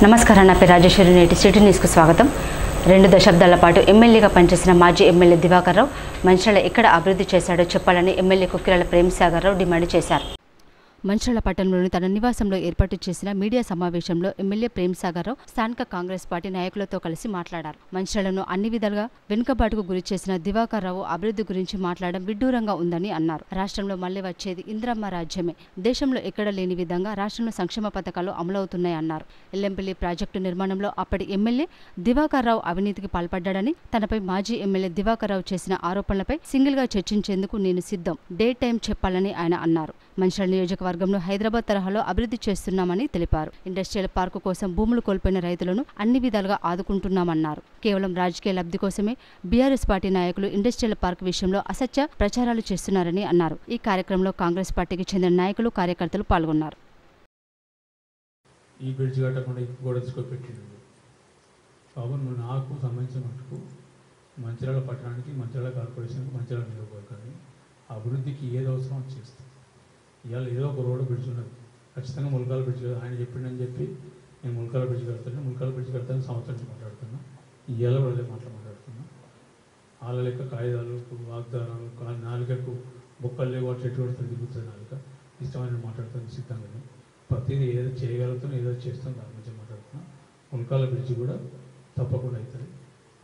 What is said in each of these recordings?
నమస్కారం, నా పేరు రాజేశ్వరి. నేటి సిటీ న్యూస్కు స్వాగతం. 2 దశాబ్దాల పాటు ఎమ్మెల్యేగా పనిచేసిన మాజీ ఎమ్మెల్యే దివాకర్ రావు మంచిర్యాల ఎక్కడ అభివృద్ధి చేశాడో చెప్పాలని ఎమ్మెల్యే కుక్కిరాల ప్రేమ్సాగర్ రావు డిమాండ్ చేశారు. మంచిర్యాల పట్టణంలోని తన నివాసంలో ఏర్పాటు చేసిన మీడియా సమావేశంలో ఎమ్మెల్యే ప్రేమ్సాగర్ రావు స్థానిక కాంగ్రెస్ పార్టీ నాయకులతో కలిసి మాట్లాడారు. మంచిర్యాలను అన్ని విధాలుగా వెనుకబాటుకు గురి చేసిన దివాకర్ రావు అభివృద్ధి గురించి మాట్లాడడం విడ్డూరంగా ఉందని అన్నారు. రాష్ట్రంలో మళ్లీ వచ్చేది ఇందిరమ్మ రాజ్యమే. దేశంలో ఎక్కడ లేని విధంగా రాష్ట్రంలో సంక్షేమ పథకాలు అమలవుతున్నాయన్నారు. ఎల్లంపల్లి ప్రాజెక్టు నిర్మాణంలో అప్పటి ఎమ్మెల్యే దివాకర్ రావు అవినీతికి పాల్పడ్డాడని, తనపై మాజీ ఎమ్మెల్యే దివాకర్ రావు చేసిన ఆరోపణలపై సింగిల్ గా చర్చించేందుకు నేను సిద్ధం, డే టైం చెప్పాలని ఆయన అన్నారు. మంచిర్యాల నియోజకవర్గంలో హైదరాబాద్ తరహాలో అభివృద్ధి చేస్తున్నామని తెలిపారు. ఇండస్ట్రియల్ పార్కు కోసం భూములు కోల్పోయిన రైతులను అన్ని విధాలుగా ఆదుకుంటున్నామన్నారు. కేవలం రాజకీయ లబ్ధి కోసమే బీఆర్ఎస్ పార్టీ నాయకులు ఇండస్ట్రియల్ పార్క్ విషయంలో అసత్య ప్రచారాలు చేస్తున్నారని అన్నారు. ఈ కార్యక్రమంలో కాంగ్రెస్ పార్టీకి చెందిన నాయకులు, కార్యకర్తలు పాల్గొన్నారు. ఈ బ్రిడ్జ్ కట్టకుండా గోడ తీసుకొపెట్టిండు బాబు. నాకు సంబంధించిన మటుకు మంచిర్యాల పట్టణానికి, మంచిర్యాల కార్పొరేషన్కి, మంచిర్యాల నియోజకవర్గాన్ని అభివృద్ధికి ఏది అవసరం చేస్తుంది. ఇవాళ ఏదో ఒక రోడ్డు బ్రిడ్జ్ ఉన్నది, ఖచ్చితంగా ముల్కాల బ్రిడ్జ్ కదా ఆయన చెప్పిండని చెప్పి నేను ముల్కాల బ్రిడ్జ్ కడతాను, ముల్కాల బ్రిడ్జ్ కడతాను సంవత్సరం నుంచి మాట్లాడుతున్నా. ఇవాళ వాళ్ళే మాట్లాడుతున్నా. వాళ్ళ లెక్క కాగితాలు, వాగ్దానాలు, నాలుగకు బొక్కలు లేవు, అట్లా ఎటు పడుతుంది దిగుతుంది నాలుక. ఇష్టమైన మాట్లాడుతుంది సిద్ధంగానే. ప్రతిదీ ఏదో చేయగలుగుతాను, ఏదో చేస్తాను, దాని గురించి మాట్లాడుతున్నా. ముల్కాల బ్రిడ్జ్ కూడా తప్పకుండా అవుతుంది.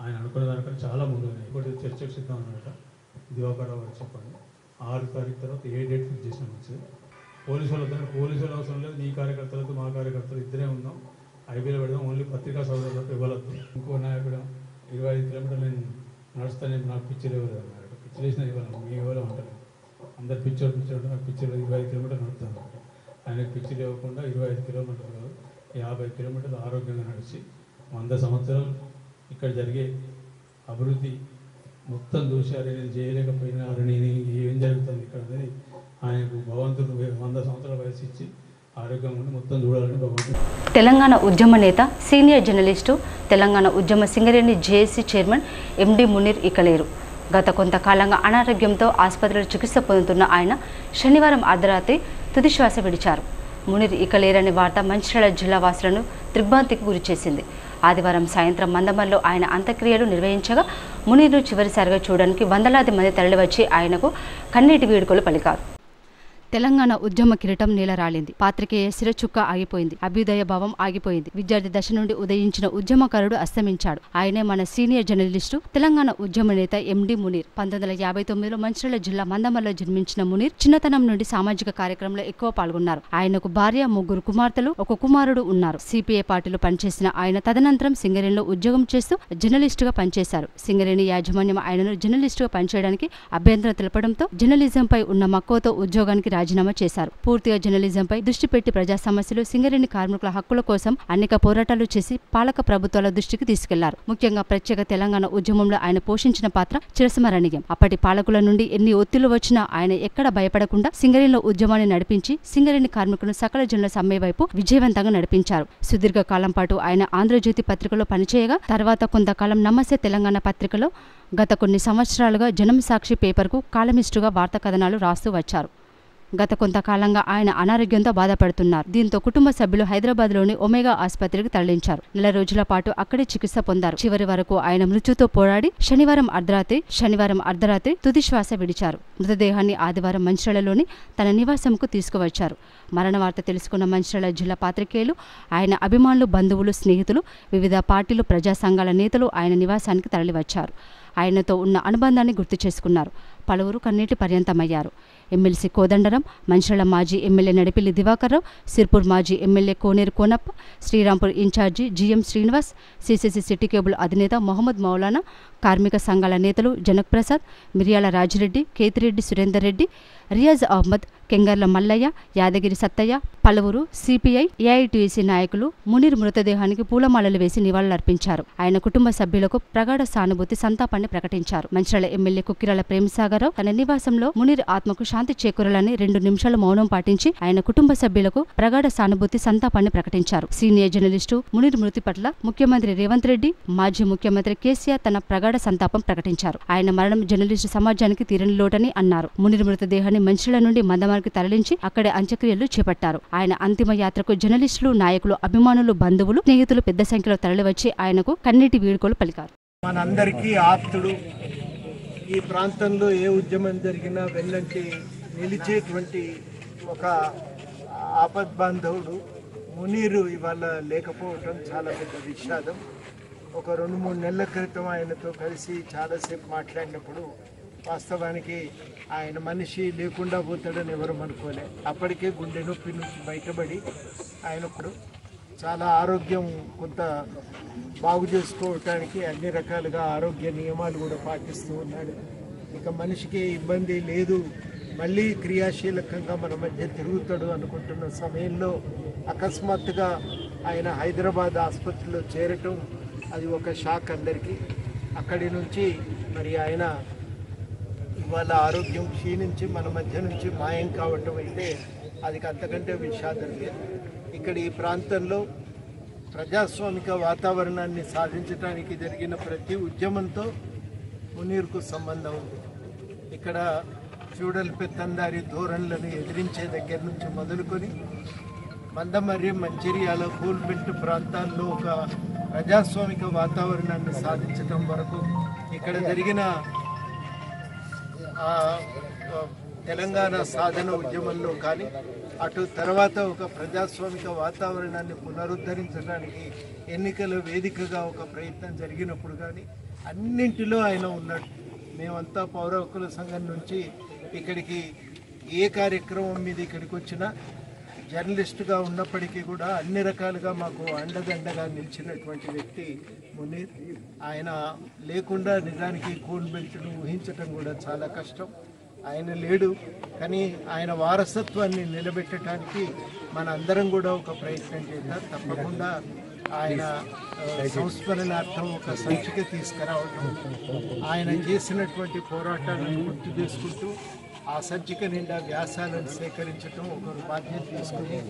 ఆయన అనుకున్న దానికన్నా చాలా ముందుగానే ఇంకోటి చర్చకు సిద్ధం అన్నమాట. దివాకర్ రావు గారు చెప్పండి, 6 తారీఖు తర్వాత ఏ డేట్ ఫిక్స్ చేసినా మంచిది. పోలీసు వాళ్ళు అవసరం లేదు, నీ కార్యకర్తలతో మా కార్యకర్తలు ఇద్దరే ఉన్నాం, ఐబీలో పెడదాం, ఓన్లీ పత్రికా సోదరులకు ఇవ్వలేదు. ఇంకో నాయకుడు 25 కిలోమీటర్లు నేను నడుస్తాను, నాకు పిచ్చర్ ఇవ్వలేదు అన్నాడు. పిచ్చర్ వేసినా ఇవ్వాలి, మీ ఇవ్వాలి అంటారు. అందరు పిచ్చర్ ఉంటే నాకు పిచ్చర్ 25 కిలోమీటర్లు నడుపుతాను. ఆయనకు పిచ్చర్ ఇవ్వకుండా 25 కిలోమీటర్లు కాదు, 50 కిలోమీటర్లు ఆరోగ్యంగా నడిచి 100 సంవత్సరాలు ఇక్కడ జరిగే అభివృద్ధి మొత్తం దూశారు. నేను చేయలేకపోయినా నేను ఏం జరుగుతుంది ఇక్కడ అనేది ఆయనకు భగవంతుడు 100 సంవత్సరాల వయసు ఇచ్చి ఆరోగ్యంగా ఉండి మొత్తం చూడాలని భగవంతుడు. తెలంగాణ ఉద్యమ నేత, సీనియర్ జర్నలిస్టు, తెలంగాణ ఉద్యమ Singareni JAC chairman MD Munir ఇక లేరు. గత కొంతకాలంగా అనారోగ్యంతో ఆసుపత్రిలో చికిత్స పొందుతున్న ఆయన శనివారం అర్ధరాత్రి తుదిశ్వాస విడిచారు. మునీర్ ఇక లేరనే వార్త మంచిర్యాల జిల్లా వాసులను దిగ్భ్రాంతికి గురిచేసింది. ఆదివారం సాయంత్రం మందమర్లో ఆయన అంత్యక్రియలు నిర్వహించగా మునీర్ను చివరిసారిగా చూడడానికి వందలాది మంది తరలివచ్చి ఆయనకు కన్నీటి వీడుకోలు పలికారు. తెలంగాణ ఉద్యమ కిరీటం నేలరాలింది. పాత్రికేయ శిరచుక్క ఆగిపోయింది. అభ్యుదయ భావం ఆగిపోయింది. విద్యార్థి దశ నుండి ఉదయించిన ఉద్యమకారుడు అస్తమించాడు. ఆయనే మన సీనియర్ జర్నలిస్టు, తెలంగాణ ఉద్యమ నేత ఎండి మునీర్. 1959లో మంచిర్యాల జిల్లా మందమర్లో జన్మించిన మునీర్ చిన్నతనం నుండి సామాజిక కార్యక్రమంలో ఎక్కువ పాల్గొన్నారు. ఆయనకు భార్య, 3 కుమార్తెలు, 1 కుమారుడు ఉన్నారు. సిపిఐ పార్టీలో పనిచేసిన ఆయన తదనంతరం సింగరేణిలో ఉద్యోగం చేస్తూ జర్నలిస్టుగా పనిచేశారు. సింగరేణి యాజమాన్యం ఆయనను జర్నలిస్టుగా పనిచేయడానికి అభ్యంతరం తెలపడంతో జర్నలిజంపై ఉన్న మక్కువతో ఉద్యోగానికి రాజీనామా చేశారు. పూర్తిగా జర్నలిజంపై దృష్టి పెట్టి ప్రజా సమస్యలు, సింగరేణి కార్మికుల హక్కుల కోసం అనేక పోరాటాలు చేసి పాలక ప్రభుత్వాల దృష్టికి తీసుకెళ్లారు. ముఖ్యంగా ప్రత్యేక తెలంగాణ ఉద్యమంలో ఆయన పోషించిన పాత్ర చిరస్మరణీయం. అప్పటి పాలకుల నుండి ఎన్ని ఒత్తిళ్లు వచ్చినా ఆయన ఎక్కడ భయపడకుండా సింగరేణిలో ఉద్యమాన్ని నడిపించి సింగరేణి కార్మికులను సకల జనుల సమ్మె వైపు విజయవంతంగా నడిపించారు. సుదీర్ఘ కాలం పాటు ఆయన ఆంధ్రజ్యోతి పత్రికలో పనిచేయగా తర్వాత కొంతకాలం నమస్తే తెలంగాణ పత్రికలో, గత కొన్ని సంవత్సరాలుగా జనం సాక్షి పేపర్కు కాలమిస్టుగా వార్తా కథనాలు రాస్తూ వచ్చారు. గత కొంతకాలంగా ఆయన అనారోగ్యంతో బాధపడుతున్నారు. దీంతో కుటుంబ సభ్యులు హైదరాబాద్లోని ఒమేగా ఆసుపత్రికి తరలించారు. 4 రోజుల పాటు అక్కడే చికిత్స పొందారు. చివరి వరకు ఆయన మృత్యుతో పోరాడి శనివారం అర్ధరాత్రి తుదిశ్వాస విడిచారు. మృతదేహాన్ని ఆదివారం మంచిర్యాలలోని తన నివాసంకు తీసుకువచ్చారు. మరణ వార్త తెలుసుకున్న మంచిర్యాల జిల్లా పాత్రికేయులు, ఆయన అభిమానులు, బంధువులు, స్నేహితులు, వివిధ పార్టీలు, ప్రజా సంఘాల నేతలు ఆయన నివాసానికి తరలివచ్చారు. ఆయనతో ఉన్న అనుబంధాన్ని గుర్తు చేసుకున్నారు. పలువురు కన్నీటి పర్యంతమయ్యారు. ఎమ్మెల్సీ కోదండరాం, మంచిర్యాల మాజీ ఎమ్మెల్యే నడిపిల్లి దివాకర్ రావు, సిర్పూర్ మాజీ ఎమ్మెల్యే కోనేరు కోనప్ప, శ్రీరాంపూర్ ఇన్ఛార్జి GM Srinivas, CCC city cable అధినేత మొహమ్మద్ మౌలానా, కార్మిక సంఘాల నేతలు జనక్ ప్రసాద్, మిర్యాల రాజిరెడ్డి, కేతిరెడ్డి సురేందర్ రెడ్డి, రియాజ్ అహ్మద్, కెంగర్ల మల్లయ్య, యాదగిరి సత్తయ్య, పలువురు సిపిఐ, ఏఐటీయూసీ నాయకులు మునీర్ మృతదేహానికి పూలమాలలు వేసి నివాళులర్పించారు. ఆయన కుటుంబ సభ్యులకు ప్రగాఢ సానుభూతి, సంతాపాన్ని ప్రకటించారు. మంచిర్యాల ఎమ్మెల్యే కుక్కిరాల ప్రేమ్సాగర్ రావు తన నివాసంలో మునీర్ ఆత్మకు శాంతి చేకూరాలని 2 నిమిషాలు మౌనం పాటించి ఆయన కుటుంబ సభ్యులకు ప్రగాఢ సానుభూతి సంతాపాన్ని ప్రకటించారు. సీనియర్ జర్నలిస్టు మునీర్ మృతి పట్ల ముఖ్యమంత్రి రేవంత్ రెడ్డి, మాజీ ముఖ్యమంత్రి కేసీఆర్ తన ప్రగాఢ సంతాపం ప్రకటించారు. ఆయన మరణం జర్నలిస్టు సమాజానికి తీరని లోటని అన్నారు. మునీర్ మృతదేహాన్ని మంచిర్యాల నుండి మందమరికి తరలించి అక్కడే అంత్యక్రియలు చేపట్టారు. ఆయన అంతిమ యాత్రకు జర్నలిస్టులు, నాయకులు, అభిమానులు, బంధువులు, స్నేహితులు పెద్ద సంఖ్యలో తరలివచ్చి ఆయనకు కన్నీటి వీడ్కోలు పలికారు. మనందరికీ ఆప్తుడు, ఈ ప్రాంతంలో ఏ ఉద్యమం జరిగినా వెన్నంటి నిలిచేటువంటి ఒక ఆపద్బాంధవుడు మునీరు ఇవాళ లేకపోవటం చాలా పెద్ద విషాదం. ఒక 2-3 నెలల క్రితం ఆయనతో కలిసి చాలాసేపు మాట్లాడినప్పుడు వాస్తవానికి ఆయన మనిషి లేకుండా పోతాడని ఎవరు అనుకోలే. అప్పటికే గుండె నొప్పి నుంచి బయటపడి ఆయనకు చాలా ఆరోగ్యం కొంత బాగు చేసుకోవటానికి అన్ని రకాలుగా ఆరోగ్య నియమాలు కూడా పాటిస్తూ ఉన్నాడు. ఇక మనిషికి ఇబ్బంది లేదు, మళ్ళీ క్రియాశీలకంగా మన మధ్య తిరుగుతాడు అనుకుంటున్న సమయంలో అకస్మాత్తుగా ఆయన హైదరాబాద్ ఆసుపత్రిలో చేరటం అది ఒక షాక్ అందరికీ. అక్కడి నుంచి మరి ఆయన ఇవాళ ఆరోగ్యం క్షీణించి మన మధ్య నుంచి మాయం కావటం అయితే అది అంతకంటే విషాదం లేదు. ఇక్కడ ఈ ప్రాంతంలో ప్రజాస్వామిక వాతావరణాన్ని సాధించడానికి జరిగిన ప్రతి ఉద్యమంతో మునీర్కు సంబంధం ఉంది. ఇక్కడ ఫ్యూడల్ పెత్తందారి ధోరణులను ఎదిరించే దగ్గర నుంచి మొదలుకొని మందమర్రి, మంచిర్యాల, కోల్బెల్ట్ ప్రాంతాల్లో ఒక ప్రజాస్వామిక వాతావరణాన్ని సాధించడం వరకు ఇక్కడ జరిగిన తెలంగాణ సాధన ఉద్యమంలో కానీ అటు తర్వాత ఒక ప్రజాస్వామిక వాతావరణాన్ని పునరుద్ధరించడానికి ఎన్నికల వేదికగా ఒక ప్రయత్నం జరిగినప్పుడు కానీ అన్నింటిలో ఆయన ఉన్నాడు. మేమంతా పౌర హక్కుల సంఘం నుంచి ఇక్కడికి ఏ కార్యక్రమం మీద ఇక్కడికి వచ్చినా జర్నలిస్టుగా ఉన్నప్పటికీ కూడా అన్ని రకాలుగా మాకు అండదండగా నిలిచినటువంటి వ్యక్తి మునీర్. ఆయన లేకుండా నిజానికి కోల్బెల్ట్ను ఊహించటం కూడా చాలా కష్టం. ఆయన లేడు, కానీ ఆయన వారసత్వాన్ని నిలబెట్టడానికి మన అందరం కూడా ఒక ప్రయత్నం చేద్దాం. తప్పకుండా ఆయన సంస్మరణార్థం ఒక సంచిక తీసుకురావడం, ఆయన చేసినటువంటి పోరాటాలను గుర్తు చేసుకుంటూ ఆ సంచిక నిండా వ్యాసాలను సేకరించడం ఒక బాధ్యత తీసుకుని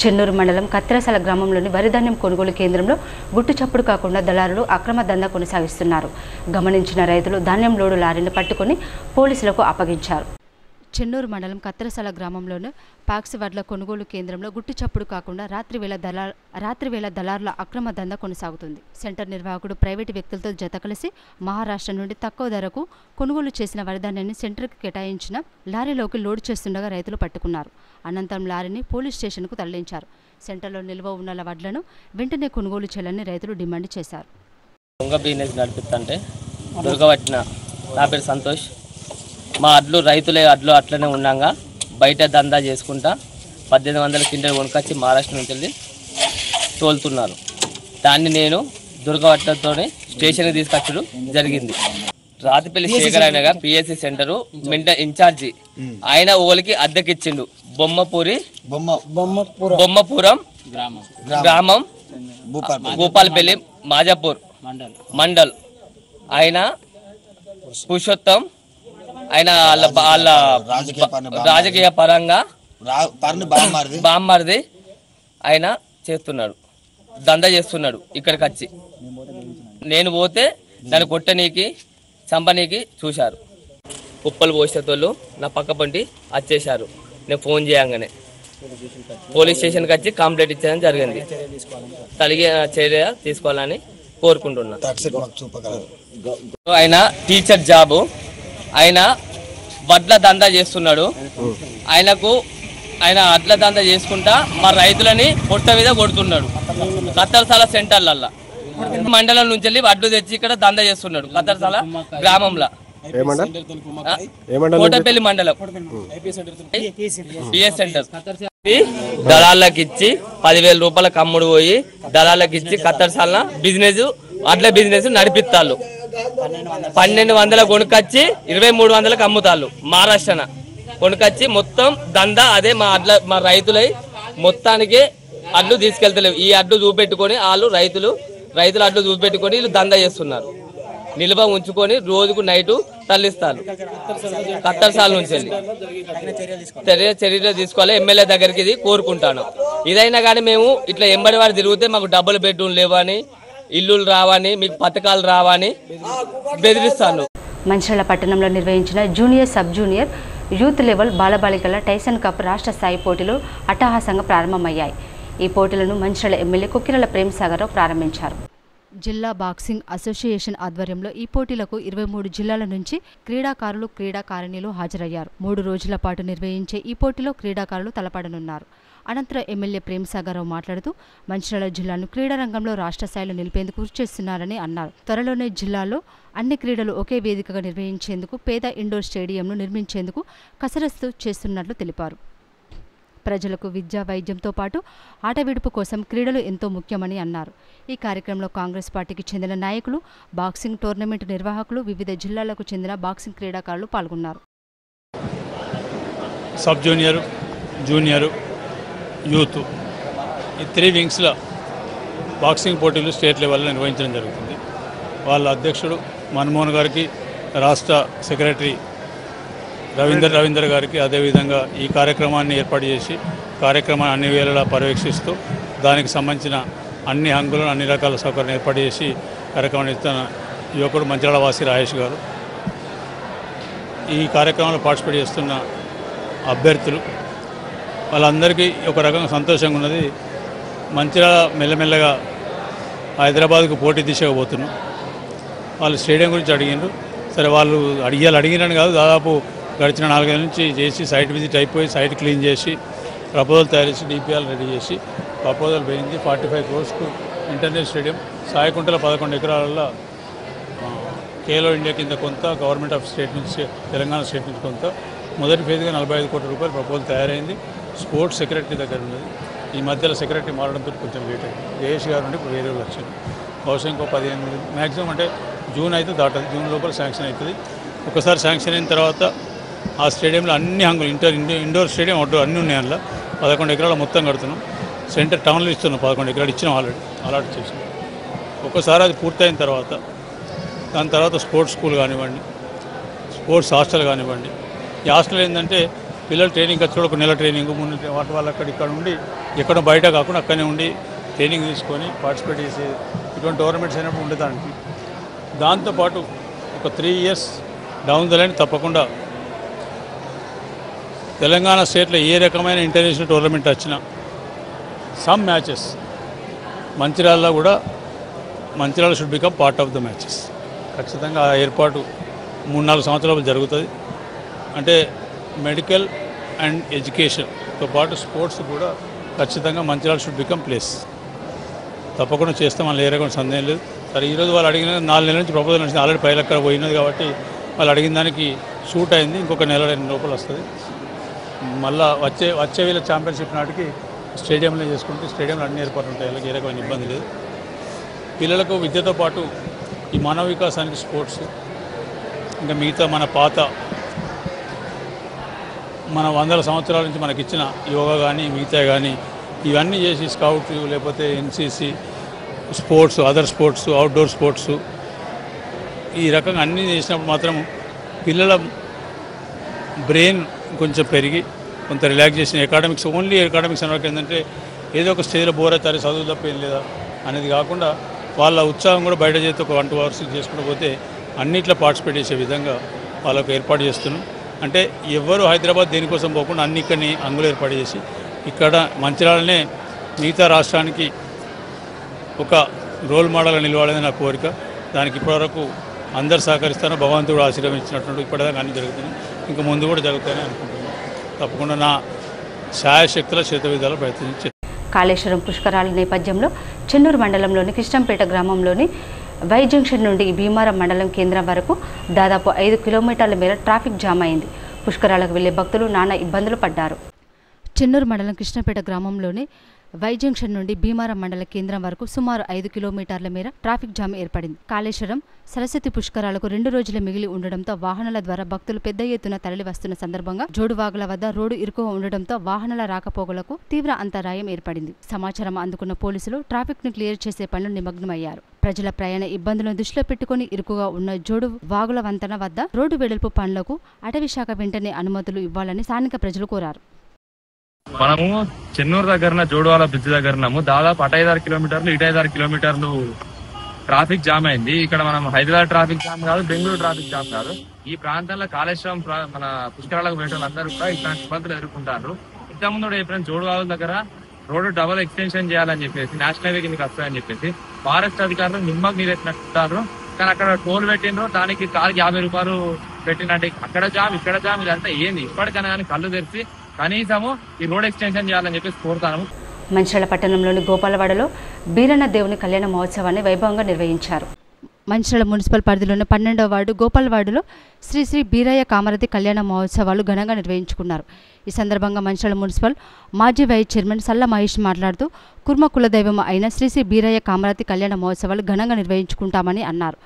చెన్నూరు మండలం కత్తిరసాల గ్రామంలోని వరిధాన్యం కొనుగోలు కేంద్రంలో గుట్టు చప్పుడు కాకుండా దళారులు అక్రమ దందా కొనసాగిస్తున్నారు. గమనించిన రైతులు ధాన్యం లోడు లారీని పట్టుకుని పోలీసులకు అప్పగించారు. చెన్నూరు మండలం కత్తిరసాల గ్రామంలోని పాక్స్ వడ్ల కొనుగోలు కేంద్రంలో గుట్టు చప్పుడు కాకుండా రాత్రివేళ దళారుల అక్రమ దందా కొనసాగుతుంది. సెంటర్ నిర్వాహకుడు ప్రైవేటు వ్యక్తులతో జత కలిసి మహారాష్ట్ర నుండి తక్కువ ధరకు కొనుగోలు చేసిన వరిధాన్యాన్ని సెంటర్కి కేటాయించిన లారీలోకి లోడ్ చేస్తుండగా రైతులు పట్టుకున్నారు. అనంతరం లారీని పోలీస్ స్టేషన్కు తరలించారు. సెంటర్లో నిల్వ ఉన్న వడ్లను వెంటనే కొనుగోలు చేయాలని రైతులు డిమాండ్ చేశారు. బిజినెస్ నడిపిస్తుంటే దొరకబట్టిన నా పేరు సంతోష్. మా అడ్లు రైతులే అడ్లు అట్లనే ఉండగా బయట దందా చేసుకుంటా 1800 క్వింటల్ కొనుకొచ్చి మహారాష్ట్ర నుంచి వెళ్ళి తోలుతున్నారు. దాన్ని నేను దుర్గవట్టతో స్టేషన్కి తీసుకొచ్చడం జరిగింది. రాతిపల్లి శేఖర్ అయినగా పిఎస్సి సెంటరు ఇన్ఛార్జి ఆయన ఓలికి అద్దెకిచ్చిండు. బొమ్మపురం గ్రామం, భూపాలపల్లి, మాజాపూర్ మండల్. ఆయన పురుషోత్తం, ఆయన వాళ్ళ రాజకీయ పరంగా బామ్మర్ది ఆయన చేస్తున్నాడు, దందా చేస్తున్నాడు. ఇక్కడికి వచ్చి నేను పోతే దాన్ని కొట్టనీకి చంపనీకి చూశారు. కుప్పలు పోసేటోళ్ళు నా పక్క పంటి వచ్చేసారు. నేను ఫోన్ చేయంగానే పోలీస్ స్టేషన్కి వచ్చి కంప్లైంట్ ఇచ్చడం జరిగింది. తగిన చర్య తీసుకోవాలని కోరుకుంటున్నా. ఆయన టీచర్ జాబు, ఆయన వడ్ల దందా చేస్తున్నాడు. ఆయన అడ్ల దందా చేసుకుంటా మా రైతులని పొట్ట మీద కొడుతున్నాడు. కత్తర్సాల సెంటర్లల్లా మండలం నుంచి వెళ్ళి వడ్లు తెచ్చి ఇక్కడ దందా చేస్తున్నాడు. కత్తర్సాల గ్రామంలో కోటపల్లి మండలం పిఎస్ సెంటర్. దళాలకు ఇచ్చి 10,000 రూపాయలకు అమ్ముడు పోయి దళాలకు ఇచ్చి కత్తర్సాల బిజినెస్ అడ్ల బిజినెస్ నడిపిస్తాళ్ళు. 1200 కొనుకొచ్చి 2300లకు అమ్ముతాళ్ళు. మహారాష్ట్రన కొనుకొచ్చి మొత్తం దందా అదే. మా రైతులై మొత్తానికి అడ్లు తీసుకెళ్తలేవు. ఈ అడ్డు చూపెట్టుకొని వాళ్ళు రైతుల అడ్లు చూపెట్టుకొని వీళ్ళు దందా చేస్తున్నారు. నిల్వ ఉంచుకొని రోజుకు నైటు తరలిస్తారు. కత్తర్సాల నుంచి చర్యలు తీసుకోవాలి. ఎమ్మెల్యే దగ్గరికి ఇది కోరుకుంటాను. ఇదైనా కానీ మేము ఇట్లా ఎంబడి వారు తిరిగితే మాకు డబుల్ బెడ్రూమ్ లేవని, ఇల్లులు రావని, మీకు పథకాలు రావని బెదిరిస్తాను. మంచిర్యాల పట్టణంలో నిర్వహించిన junior sub junior youth level బాలబాలికల టైసన్ కప్ రాష్ట్ర స్థాయి పోటీలు అట్టహాసంగా ప్రారంభమయ్యాయి. ఈ పోటీలను మంచిర్యాల ఎమ్మెల్యే కొక్కిరాల ప్రేమసాగరరావు ప్రారంభించారు. జిల్లా బాక్సింగ్ అసోసియేషన్ ఆధ్వర్యంలో ఈ పోటీలకు 23 జిల్లాల నుంచి క్రీడాకారులు క్రీడాకారిణులు హాజరయ్యారు. 3 రోజుల పాటు నిర్వహించే ఈ పోటీలో క్రీడాకారులు తలపడనున్నారు. అనంతరం ఎమ్మెల్యే ప్రేమసాగరరావు మాట్లాడుతూ మంచిర్యాల జిల్లాను క్రీడా రంగంలో రాష్ట్ర స్థాయిలో నిలిపేందుకు కృషి చేస్తున్నారని అన్నారు. త్వరలోనే జిల్లాలో అన్ని క్రీడలు ఒకే వేదికగా నిర్వహించేందుకు పేద ఇండోర్ స్టేడియంను నిర్మించేందుకు కసరత్తు చేస్తున్నట్లు తెలిపారు. ప్రజలకు విద్య వైద్యంతో పాటు ఆట విడుపు కోసం క్రీడలు ఎంతో ముఖ్యమని అన్నారు. ఈ కార్యక్రమంలో కాంగ్రెస్ పార్టీకి చెందిన నాయకులు, బాక్సింగ్ టోర్నమెంట్ నిర్వాహకులు, వివిధ జిల్లాలకు చెందిన బాక్సింగ్ క్రీడాకారులు పాల్గొన్నారు. సబ్ జూనియర్, జూనియర్, యూత్ ఈ 3 వింగ్స్లో బాక్సింగ్ పోటీలు స్టేట్ లెవెల్లో నిర్వహించడం జరుగుతుంది. వాళ్ళ అధ్యక్షుడు మన్మోహన్ గారికి, రాష్ట్ర సెక్రటరీ రవీందర్ గారికి, అదేవిధంగా ఈ కార్యక్రమాన్ని ఏర్పాటు చేసి కార్యక్రమాన్ని అన్ని వేళలా పర్యవేక్షిస్తూ దానికి సంబంధించిన అన్ని హంగులను, అన్ని రకాల సౌకర్యాలు ఏర్పాటు చేసి కార్యక్రమాన్ని ఇస్తున్న యువకుడు మంచిర్యాల వాసి రాజేష్ గారు. ఈ కార్యక్రమంలో పార్టిసిపేట్ చేస్తున్న అభ్యర్థులు వాళ్ళందరికీ ఒక రకంగా సంతోషంగా ఉన్నది. మంచిర్యాల మెల్లమెల్లగా హైదరాబాద్కు పోటీ దిశగా పోతున్నాం. వాళ్ళు స్టేడియం గురించి అడిగినారు. సరే, వాళ్ళు అడిగినని కాదు, దాదాపు గడిచిన 4 ఏళ్ళ నుంచి చేసి సైట్ విజిట్ అయిపోయి సైట్ క్లీన్ చేసి ప్రపోజల్ తయారు చేసి డిపిఆర్ రెడీ చేసి ప్రపోజల్ పోయింది. 45 crores ఇంటర్నేషనల్ స్టేడియం, సాయకుంటల 11 ఎకరాలలో ఖేలో ఇండియా కింద కొంత, గవర్నమెంట్ ఆఫ్ స్టేట్ నుంచి, తెలంగాణ స్టేట్ నుంచి కొంత, మొదటి ఫేజ్గా 45 కోట్ల రూపాయలు ప్రపోజల్ తయారైంది. స్పోర్ట్స్ సెక్రటరీ దగ్గర ఉన్నది. ఈ మధ్యలో సెక్రటరీ మారడంతో కొంచెం లేట్ అయింది. జయేష్ గారు నుండి ఇప్పుడు వేరే లక్ష్యం బహుశా ఇంకో 15 మ్యాక్సిమం, అంటే జూన్ అయితే దాటదు, జూన్ లోపల శాంక్షన్ అవుతుంది. ఒకసారి శాంక్షన్ అయిన తర్వాత ఆ స్టేడియంలో అన్ని హంగులు, ఇండోర్ స్టేడియం, అవుట్డోర్ అన్నీ ఉన్నాయి. అందులో 11 ఎకరాలు మొత్తం కడుతున్నాం. సెంటర్ టౌన్లో ఇస్తున్నాం, 11 ఎకరాలు ఇచ్చినాం, ఆల్రెడీ అలాట్ చేసినాం. ఒకసారి అది పూర్తయిన తర్వాత దాని తర్వాత స్పోర్ట్స్ స్కూల్ కానివ్వండి, స్పోర్ట్స్ హాస్టల్ కానివ్వండి. ఈ హాస్టల్ ఏంటంటే పిల్లలు ట్రైనింగ్ వచ్చి ఒక నెల ట్రైనింగ్, 3 వాటి వాళ్ళు ఇక్కడ ఉండి, ఎక్కడో బయట కాకుండా అక్కడనే ఉండి ట్రైనింగ్ తీసుకొని పార్టిసిపేట్ చేసి ఇటువంటి టోర్నమెంట్స్ అయినప్పుడు ఉండేదానికి. దాంతోపాటు ఒక 3 years డౌన్ ద లైన్ తప్పకుండా తెలంగాణ స్టేట్లో ఏ రకమైన ఇంటర్నేషనల్ టోర్నమెంట్ వచ్చినా సమ్ మ్యాచెస్ మంచిర్యాలలో కూడా, Mancherial should become part of the matches. ఖచ్చితంగా ఆ ఏర్పాటు 3-4 సంవత్సరాలు జరుగుతుంది. అంటే మెడికల్ అండ్ ఎడ్యుకేషన్తో పాటు స్పోర్ట్స్ కూడా ఖచ్చితంగా మంచిర్యాల షుడ్ బికమ్ ప్లేస్. తప్పకుండా చేస్తాం, వాళ్ళు ఏ రకమైన సందేహం లేదు. సరే, ఈరోజు వాళ్ళు అడిగిన 4 నెలల నుంచి ప్రపోజల్ వచ్చింది, ఆల్రెడీ 5 లక్షలు పోయినది కాబట్టి వాళ్ళు అడిగిన దానికి షూట్ అయింది. ఇంకొక నెల లోపల వస్తుంది. మళ్ళీ వచ్చే వీళ్ళ ఛాంపియన్షిప్ నాటికి స్టేడియంలో చేసుకుంటే స్టేడియంలో అన్ని ఏర్పాట్లు ఉంటాయి. వాళ్ళకి ఏ రకమైన ఇబ్బంది లేదు. పిల్లలకు విద్యతో పాటు ఈ మానవ వికాసానికి స్పోర్ట్స్, ఇంకా మిగతా మన పాత మన 100 సంవత్సరాల నుంచి మనకి ఇచ్చిన యోగా కానీ మిగతా కానీ ఇవన్నీ చేసి స్కౌట్, లేకపోతే NCC sports, other sports, outdoor sports, ఈ రకంగా అన్నీ చేసినప్పుడు మాత్రం పిల్లల బ్రెయిన్ కొంచెం పెరిగి కొంత రిలాక్సేషన్, అకాడమిక్స్, ఓన్లీ అకాడమిక్స్ అనే ఏంటంటే ఏదో ఒక స్టేజ్లో బోర్ అవుతారు, చదువు తప్ప ఏం లేదా అనేది కాకుండా వాళ్ళ ఉత్సాహం కూడా బయట చేస్తే ఒక 1-2 hours చేసుకుంటూ పోతే అన్నిట్లో పార్టిసిపేట్ చేసే విధంగా వాళ్ళకు ఏర్పాటు చేస్తున్నాం. అంటే ఎవరు హైదరాబాద్ దేనికోసం పోకుండా అన్ని ఇక్కడిని అంగులు ఏర్పాటు చేసి ఇక్కడ మంచిర్యాలనే మిగతా రాష్ట్రానికి ఒక రోల్ మోడల్గా నిలవాలని నా కోరిక. దానికి ఇప్పటివరకు అందరు సహకరిస్తాను, భగవంతుడు ఆశీర్వదించినటువంటి ఇప్పటిదాకా అన్నీ జరుగుతున్నాయి, ఇంకా ముందు కూడా జరుగుతాయని అనుకుంటున్నాను. తప్పకుండా నా శాయశక్తుల చేతవిధాలు ప్రయత్నించి. కాళేశ్వరం పుష్కరాల నేపథ్యంలో చెన్నూరు మండలంలోని కృష్ణంపేట గ్రామంలోని వై జంక్షన్ నుండి భీమారం మండలం కేంద్రం వరకు దాదాపు 5 కిలోమీటర్ల మేర ట్రాఫిక్ జామ్ అయింది. పుష్కరాలకు వెళ్లే భక్తులు నానా ఇబ్బందులు పడ్డారు. చెన్నూరు మండలం కృష్ణంపేట గ్రామంలోని వై జంక్షన్ నుండి భీమారం మండల కేంద్రం వరకు సుమారు 5 కిలోమీటర్ల మేర ట్రాఫిక్ జామ్ ఏర్పడింది. కాళేశ్వరం సరస్వతి పుష్కరాలకు 2 రోజులు మిగిలి ఉండడంతో వాహనాల ద్వారా భక్తులు పెద్ద ఎత్తున తరలి వస్తున్న సందర్భంగా జోడువాగుల వద్ద రోడ్డు ఇరుకుగా ఉండడంతో వాహనాల రాకపోకలకు తీవ్ర అంతరాయం ఏర్పడింది. సమాచారం అందుకున్న పోలీసులు ట్రాఫిక్ ను క్లియర్ చేసే పనులు నిమగ్నమయ్యారు. ప్రజల ప్రయాణ ఇబ్బందులను దృష్టిలో పెట్టుకుని ఇరుకుగా ఉన్న జోడు వాగుల వంతెన వద్ద రోడ్డు వెడల్పు పనులకు అటవీ శాఖ వెంటనే అనుమతులు ఇవ్వాలని స్థానిక ప్రజలు కోరారు. మనము చెన్నూరు దగ్గర జోడువాల బ్రిడ్జ్ దగ్గర ఉన్నాము. దాదాపు 5 కిలోమీటర్లు 6 కిలోమీటర్లు ట్రాఫిక్ జామ్ అయింది. ఇక్కడ మనం హైదరాబాద్ ట్రాఫిక్ జామ్ కాదు, బెంగళూరు ట్రాఫిక్ జామ్ కాదు. ఈ ప్రాంతంలో కాళేశ్వరం మన పుష్కరాలకు వెళ్ళిన అందరూ కూడా ఇట్లాంటి ఇబ్బందులు ఎదుర్కొంటారు. ఇంతకుముందు కూడా ఎప్పుడైనా జోడువాల దగ్గర రోడ్డు డబుల్ ఎక్స్టెన్షన్ చేయాలని చెప్పేసి నేషనల్ హైవే కిందకి వస్తాయని చెప్పేసి ఫారెస్ట్ అధికారులు నిమ్మకు నీరెత్తినట్టు. కానీ అక్కడ టోల్ పెట్టిండ్రు, దానికి కార్కి 50 రూపాయలు పెట్టినట్టు. అక్కడ జామ్ ఇక్కడ జామ్, ఇదంతా ఏంది? ఇప్పటికైనా కానీ కళ్ళు తెరిచి కనీసము ఈ రోడ్ ఎక్స్టెన్షన్ చేయాలని చెప్పేసి కోరుతాను. మంచిర్యాల పట్టణంలోని గోపాలవాడలో బీరన్న దేవుని కళ్యాణ మహోత్సవాన్ని వైభవంగా నిర్వహించారు. మంచిర్యాల మున్సిపల్ పరిధిలోని 12వ వార్డు గోపాలవాడలో శ్రీ శ్రీ బీరయ్య కామరతి కళ్యాణ మహోత్సవాలు ఘనంగా నిర్వహించుకున్నారు. ఈ సందర్భంగా మంచిర్యాల మున్సిపల్ మాజీ వైస్ చైర్మన్ సల్ల మహేష్ మాట్లాడుతూ కుర్మ కులదైవం అయిన శ్రీ శ్రీ బీరయ్య కామరతి కళ్యాణ మహోత్సవాలు ఘనంగా నిర్వహించుకుంటామని అన్నారు.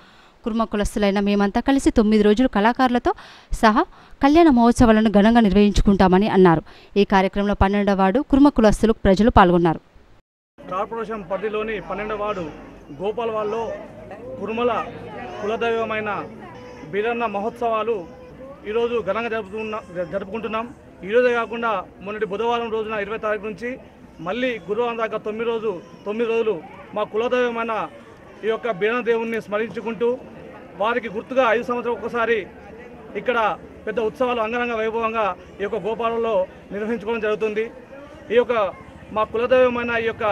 కుర్మ కులస్తులైన మేమంతా కలిసి 9 రోజులు కళాకారులతో సహా కళ్యాణ మహోత్సవాలను ఘనంగా నిర్వహించుకుంటామని అన్నారు. ఈ కార్యక్రమంలో 12వ వార్డు కుర్మ కులస్తులు ప్రజలు పాల్గొన్నారు. కార్పొరేషన్ పరిధిలోని 12వ వార్డు గోపాలవాడలో కుర్మల కులదైవమైన బీరన్న మహోత్సవాలు ఈరోజు ఘనంగా జరుపుకుంటున్నాం. ఈరోజే కాకుండా మొన్నటి బుధవారం రోజున 20వ తారీఖు నుంచి మళ్ళీ గురువారం దాకా 9 రోజులు మా కులదైవమైన ఈ యొక్క బీరన్న దేవుణ్ణి స్మరించుకుంటూ వారికి గుర్తుగా 5 సంవత్సరాలు ఒక్కసారి ఇక్కడ పెద్ద ఉత్సవాలు అంగరంగ వైభవంగా ఈ యొక్క గోపాలలో నిర్వహించుకోవడం జరుగుతుంది. ఈ యొక్క మా కులదైవమైన ఈ యొక్క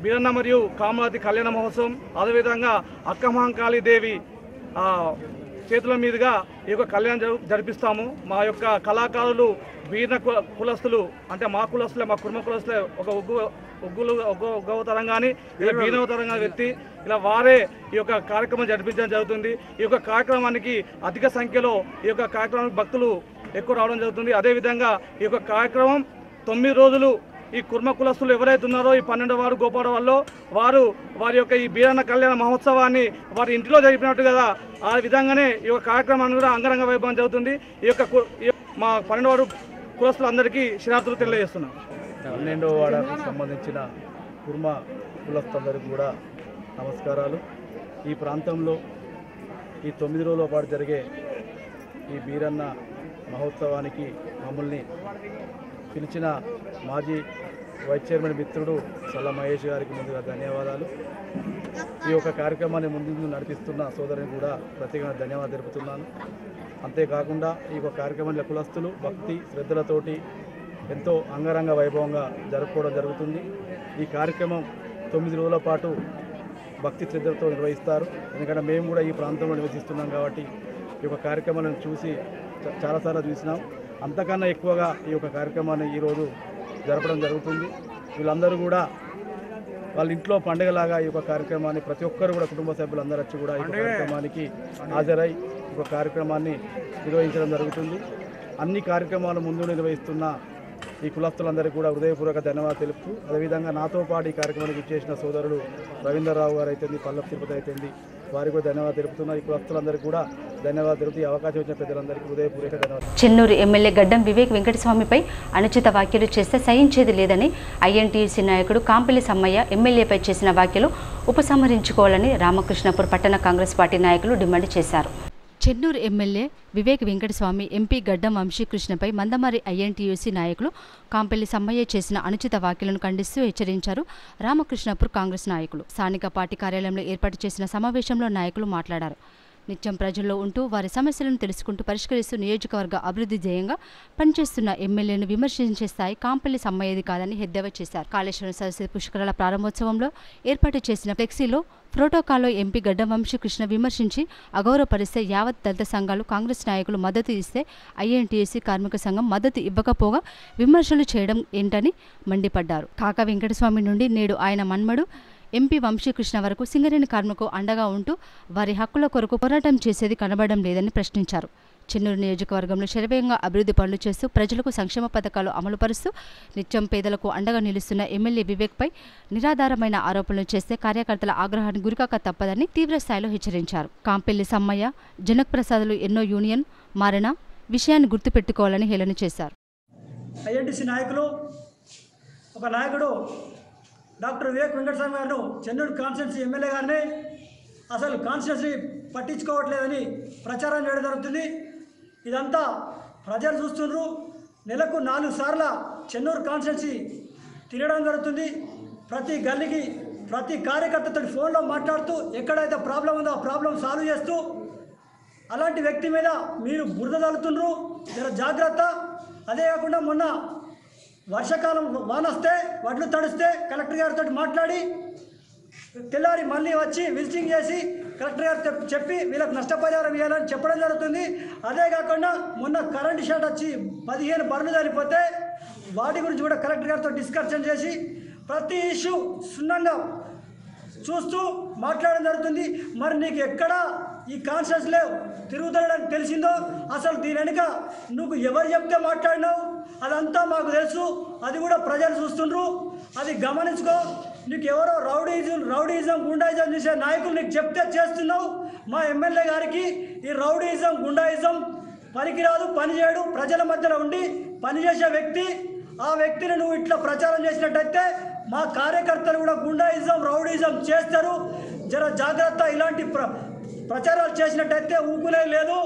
బీరన్న మరియు కామరతి కళ్యాణ మహోత్సవం, అదేవిధంగా అక్కమహంకాళి దేవి చేతుల మీదుగా ఈ యొక్క కళ్యాణం జరిపిస్తాము. మా యొక్క కళాకారులు బీరన్న కులస్తులు అంటే మా కులస్తులే, మా కుర్మ కులస్తులే ఒక ఉగ్గవతరంగాని ఇలా బీనవతరంగా వ్యక్తి ఇలా వారే ఈ యొక్క కార్యక్రమం జరిపించడం జరుగుతుంది. ఈ యొక్క కార్యక్రమానికి అధిక సంఖ్యలో ఈ యొక్క కార్యక్రమానికి భక్తులు ఎక్కువ రావడం జరుగుతుంది. అదేవిధంగా ఈ యొక్క కార్యక్రమం 9 రోజులు ఈ కుర్మ కులస్తులు ఎవరైతే ఉన్నారో ఈ 12వ వార్డు గోపాలవాడలో వారి యొక్క ఈ బీరన్న కళ్యాణ మహోత్సవాన్ని వారి ఇంటిలో జరిపినట్టు కదా ఆ విధంగానే ఈ యొక్క కార్యక్రమాన్ని కూడా అంగరంగ వైభవం జరుగుతుంది. ఈ యొక్క మా 12వ వార్డు కులస్తులందరికీ శిరాతులు తెలియజేస్తున్నాం. 12వ వార్డుకు సంబంధించిన కుర్మ కులస్తులందరికీ కూడా నమస్కారాలు. ఈ ప్రాంతంలో ఈ 9 రోజుల పాటు జరిగే ఈ బీరన్న మహోత్సవానికి మమ్మల్ని పిలిచిన మాజీ వైస్ చైర్మన్ మిత్రుడు సల్ల మహేష్ గారికి ముందుగా ధన్యవాదాలు. ఈ యొక్క కార్యక్రమాన్ని ముందు నడిపిస్తున్న సోదరుని కూడా ప్రత్యేకంగా ధన్యవాదాలు తెలుపుతున్నాను. అంతేకాకుండా ఈ యొక్క కార్యక్రమంలో కులస్తులు భక్తి శ్రద్ధలతోటి ఎంతో అంగరంగ వైభవంగా జరుపుకోవడం జరుగుతుంది. ఈ కార్యక్రమం 9 రోజుల పాటు భక్తి శ్రద్ధలతో నిర్వహిస్తారు. ఎందుకంటే మేము కూడా ఈ ప్రాంతంలో నివసిస్తున్నాం కాబట్టి ఈ యొక్క కార్యక్రమాలను చూసి చాలాసార్లు చూసినాం. అంతకన్నా ఎక్కువగా ఈ యొక్క కార్యక్రమాన్ని ఈరోజు జరపడం జరుగుతుంది. వీళ్ళందరూ కూడా వాళ్ళ ఇంట్లో పండుగలాగా ఈ యొక్క కార్యక్రమాన్ని ప్రతి ఒక్కరు కూడా కుటుంబ సభ్యులందరూ వచ్చి కూడా ఈ కార్యక్రమానికి హాజరై ఈ యొక్క కార్యక్రమాన్ని నిర్వహించడం జరుగుతుంది. అన్ని కార్యక్రమాలు ముందు నిర్వహిస్తున్న ఈ కులస్తులందరికీ కూడా హృదయపూర్వక ధన్యవాదాలు తెలుపుతూ, అదేవిధంగా నాతో పాటు ఈ కార్యక్రమానికి ఇచ్చేసిన సోదరుడు రవీంద్రరావు గారు అయితేంది, పల్లపు తిరుపతి అయితేంది, వారికి కూడా ధన్యవాదాలు తెలుపుతున్నా. ఈ కులస్తులందరికీ కూడా ధన్యవాదాలు తెలుపుతూ ఈ అవకాశం ఇచ్చిన పెద్దలందరికీ హృదయపూర్వక ధన్యవాదాలు. చెన్నూరు ఎమ్మెల్యే గడ్డం వివేక్ వెంకటస్వామిపై అనుచిత వ్యాఖ్యలు చేస్తే సహించేది లేదని ఐఎన్టీయూసీ నాయకుడు కాంపిలి సమ్మయ్య ఎమ్మెల్యేపై చేసిన వ్యాఖ్యలు ఉపసంహరించుకోవాలని రామకృష్ణపూర్ పట్టణ కాంగ్రెస్ పార్టీ నాయకులు డిమాండ్ చేశారు. చెన్నూరు ఎమ్మెల్యే వివేక్ వెంకటస్వామి ఎంపీ గడ్డం వంశీకృష్ణపై మందమరి ఐఎన్టీయూసీ నాయకులు కాంపెల్లి సమ్మయ్య చేసిన అనుచిత వ్యాఖ్యలను ఖండిస్తూ హెచ్చరించారు రామకృష్ణపూర్ కాంగ్రెస్ నాయకులు. స్థానిక పార్టీ కార్యాలయంలో ఏర్పాటు చేసిన సమావేశంలో నాయకులు మాట్లాడారు. నిత్యం ప్రజల్లో ఉంటూ వారి సమస్యలను తెలుసుకుంటూ పరిష్కరిస్తూ నియోజకవర్గ అభివృద్ధి ధ్యేయంగా పనిచేస్తున్న ఎమ్మెల్యేను విమర్శించే స్థాయి కాంపల్లి సమ్మయ్యది కాదని ఎద్దేవా చేశారు. కాళేశ్వరం సరస్వతి పుష్కరాల ప్రారంభోత్సవంలో ఏర్పాటు చేసిన ఫ్లెక్సీలో ప్రోటోకాల్లో ఎంపీ గడ్డం వంశీకృష్ణ విమర్శించి అగౌరవపరిస్తే యావత్ దళిత సంఘాలు కాంగ్రెస్ నాయకులు మద్దతు ఇస్తే ఐఎన్టీయూసీ కార్మిక సంఘం మద్దతు ఇవ్వకపోగా విమర్శలు చేయడం ఏంటని మండిపడ్డారు. కాక వెంకటస్వామి నుండి నేడు ఆయన మన్మడు ఎంపీ వంశీకృష్ణ వరకు సింగరేణి కార్మికు అండగా ఉంటూ వారి హక్కుల కొరకు పోరాటం చేసేది కనబడడం లేదని ప్రశ్నించారు. చెన్నూరు నియోజకవర్గంలో శరవేగంగా అభివృద్ధి పనులు చేస్తూ ప్రజలకు సంక్షేమ పథకాలు అమలుపరుస్తూ నిత్యం పేదలకు అండగా నిలుస్తున్న ఎమ్మెల్యే వివేక్పై నిరాధారమైన ఆరోపణలు చేస్తే కార్యకర్తల ఆగ్రహానికి గురికాక తప్పదని తీవ్ర స్థాయిలో హెచ్చరించారు. కాంపెల్లి సమ్మయ్య, జనక్ ప్రసాద్లు ఎన్నో యూనియన్ మారిన విషయాన్ని గుర్తుపెట్టుకోవాలని హేళన చేశారు. ఐఎన్టీసీ నాయకులు ఒక నాయకుడు డాక్టర్ వివేక్ వెంకటస్వామి గారు చెన్నూరు కాన్స్టిట్యున్సీ ఎమ్మెల్యే గారిని అసలు కాన్స్టిట్యున్సీ పట్టించుకోవట్లేదని ప్రచారం చేయడం జరుగుతుంది. ఇదంతా ప్రజలు చూస్తున్నారు. నెలకు 4 సార్లు చెన్నూరు కాన్స్టిట్యున్సీ తిరగడం జరుగుతుంది. ప్రతి గల్లీకి ప్రతి కార్యకర్తతో ఫోన్లో మాట్లాడుతూ ఎక్కడైతే ప్రాబ్లం ఉందో ఆ ప్రాబ్లం సాల్వ్ చేస్తూ అలాంటి వ్యక్తి మీద మీరు బురద తల్లుతున్నారు. జర జాగ్రత్త. అదే కాకుండా మొన్న వర్షాకాలం వానొస్తే వడ్లు తడిస్తే కలెక్టర్ గారితో మాట్లాడి తెల్లారి మళ్ళీ వచ్చి విజిటింగ్ చేసి కలెక్టర్ గారు చెప్పి వీళ్ళకి నష్టపరిహారం ఇవ్వాలని చెప్పడం జరుగుతుంది. అదే కాకుండా మొన్న కరెంటు షాట్ వచ్చి 15 బర్రెలు చనిపోతే వాటి గురించి కూడా కలెక్టర్ గారితో డిస్కషన్ చేసి ప్రతి ఇష్యూ సున్నంగా చూస్తూ మాట్లాడడం జరుగుతుంది. మరి నీకు ఎక్కడ ఈ కాన్షియస్లో తిరుగుతాడని తెలిసిందో, అసలు దీని వెనుక నువ్వు ఎవరు చెప్తే మాట్లాడినావు అదంతా మాకు తెలుసు. అది కూడా ప్రజలు చూస్తుండ్రు. అది గమనించుకో. నీకు ఎవరో రౌడీయిజం గుండాయిజం చేసే నాయకులు నీకు చెప్తే చేస్తున్నావు. మా ఎమ్మెల్యే గారికి ఈ రౌడీయిజం గుండాయిజం పనికిరాదు, పనిచేయడు. ప్రజల మధ్యలో ఉండి పనిచేసే వ్యక్తి. ఆ వ్యక్తిని నువ్వు ఇట్లా ప్రచారం చేసినట్టయితే మా కార్యకర్తలు కూడా గుండాయిజం రౌడీయిజం చేస్తారు. జర జాగ్రత్త. ఇలాంటి ప్రచారాలు చేసినట్టయితే ఊపులే లేదు.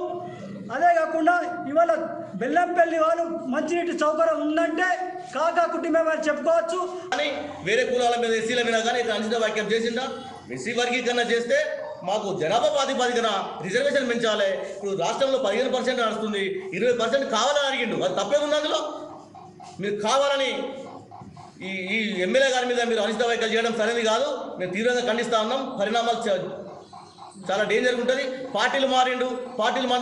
అదే కాకుండా ఇవాళ బెల్లంపల్లి వాళ్ళు మంచినీటి సౌకర్యం ఉందంటే కాకా కుటుంబం అని చెప్పుకోవచ్చు. కానీ వేరే కులాల మీద ఎస్సీల మీద కానీ అనుచిత వ్యాఖ్యలు చేసిందా? ఎస్సీ వర్గీకరణ చేస్తే మాకు జనాభా ప్రాతిపదికన రిజర్వేషన్ పెంచాలి. ఇప్పుడు రాష్ట్రంలో 15% నడుస్తుంది, 20% కావాలని అడిగిండు. అది తప్పే ఉంది అందులో. మీరు కావాలని ఈ ఎమ్మెల్యే గారి మీద మీరు అనుచిత వ్యాఖ్యలు చేయడం సరైనది కాదు. మేము తీవ్రంగా ఖండిస్తా ఉన్నాం. పరిణామాలు చాలా డేంజర్గా ఉంటుంది. పార్టీలు మారిండు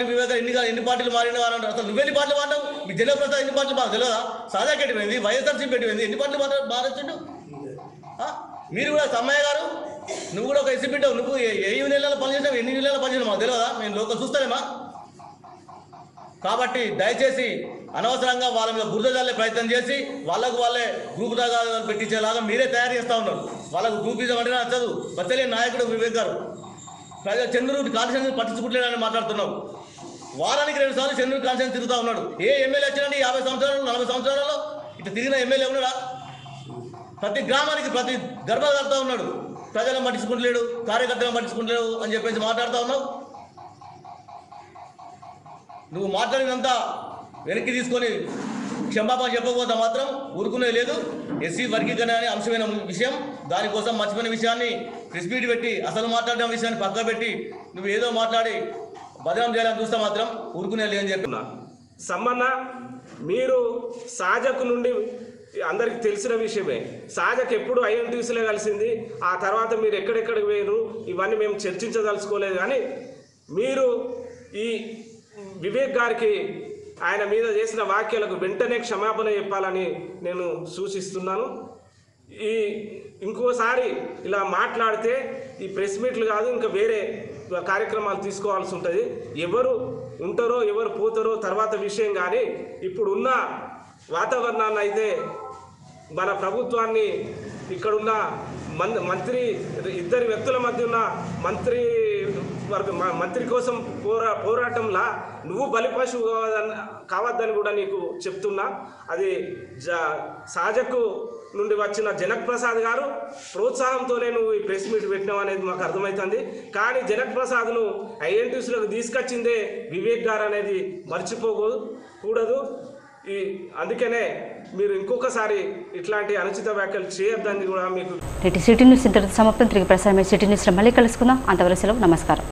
వివేక ఎన్ని పార్టీలు మారిండు అని అంటారు. అసలు నువ్వెన్ని పార్టీలు మారినావు? మీ జనరల్ ప్రసాద్ ఎన్ని పార్టీలు మాకు తెలియదా? సాదా పెట్టిపోయింది, వైఎస్ఆర్సీ పెట్టిపోయింది, ఎన్ని పార్టీలు మారొచ్చిండు? మీరు కూడా సమ్మయ్య గారు, నువ్వు కూడా ఒక ఎస్సీ పెట్టావు. నువ్వు ఏ యూనియన్లలో పనిచేసినావు, ఎన్ని యూనియన్లలో పనిచేసినావు మాకు తెలియదా? మేము లోకల్ చూస్తామేమా? కాబట్టి దయచేసి అనవసరంగా వాళ్ళ మీద బురద జల్లే ప్రయత్నం చేసి వాళ్ళే గ్రూప్ దాగా పెట్టించేలాగా మీరే తయారు చేస్తూ ఉన్నారు. వాళ్ళకు గ్రూపిజం అంటే నచ్చదు. బచ్చలేని నాయకుడు వివేక్ గారు ప్రజలు చెన్నూరు కాన్స్టిట్యున్సీ పట్టించుకుంటలేదని మాట్లాడుతున్నావు. వారానికి 2 సార్లు చెన్నూరు కాన్స్టిట్యున్సీ తిరుగుతూ ఉన్నాడు. ఏ ఎమ్మెల్యే వచ్చినండి 50 సంవత్సరాలు 40 సంవత్సరాలలో ఇట్లా తిరిగిన ఎమ్మెల్యే ఉన్నాడా? ప్రతి గ్రామానికి ప్రతి గర్భ కడుతూ ఉన్నాడు. ప్రజలను పట్టించుకుంటలేడు, కార్యకర్తలను పట్టించుకుంటలేడు అని చెప్పేసి మాట్లాడుతూ ఉన్నావు. నువ్వు మాట్లాడినంతా వెనక్కి తీసుకొని క్షమాపణ చెప్పకపోతే మాత్రం ఊరుకునే లేదు. ఎస్సీ వర్గీకరణ అనే అంశమైన విషయం, దానికోసం మర్చిపోయిన విషయాన్ని ప్రెస్ మీట్ పెట్టి అసలు మాట్లాడిన విషయాన్ని పక్క పెట్టి నువ్వు ఏదో మాట్లాడి బదనాం చేయాలని చూస్తే మాత్రం ఊరుకునే లేదని చెప్తున్నా. సమ్మన్న, మీరు సాజకు నుండి అందరికి తెలిసిన విషయమే. సాజకు ఎప్పుడు ఐఎన్టీసీలో కలిసింది. ఆ తర్వాత మీరు ఎక్కడెక్కడికి పోయారు ఇవన్నీ మేము చర్చించదలుచుకోలేదు. కానీ మీరు ఈ వివేక్ గారికి ఆయన మీద చేసిన వ్యాఖ్యలకు వెంటనే క్షమాపణ చెప్పాలని నేను సూచిస్తున్నాను. ఇంకోసారి ఇలా మాట్లాడితే ఈ ప్రెస్ మీట్లు కాదు, ఇంకా వేరే కార్యక్రమాలు తీసుకోవాల్సి ఉంటుంది. ఎవరు ఉంటారో ఎవరు పోతారో తర్వాత విషయం. కానీ ఇప్పుడున్న వాతావరణాన్ని అయితే మన ప్రభుత్వాన్ని ఇక్కడున్న మంత్రి ఇద్దరి వ్యక్తుల మధ్య ఉన్న మంత్రి కోసం పోరాటంలా నువ్వు బలిపశు కావద్దని కూడా నీకు చెప్తున్నా. అది సాజకు నుండి వచ్చిన జనక్ ప్రసాద్ గారు ప్రోత్సాహంతోనే నువ్వు ఈ ప్రెస్ మీట్ పెట్టినావు అనేది మాకు అర్థమవుతుంది. కానీ జనక్ ప్రసాద్ను ఐఎన్టీసీలోకి తీసుకొచ్చిందే వివేక్ గారు అనేది మర్చిపోకూడదు. అందుకనే మీరు ఇంకొకసారి ఇట్లాంటి అనుచిత వ్యాఖ్యలు చేయొద్దని కూడా మీకు. సిటీ న్యూస్ ఇంతటితో సమాప్తం. తిరిగి ప్రసారమే సిటీ న్యూస్లో మళ్ళీ కలుసుకుందాం. అంతవరకు సెలవు. నమస్కారం.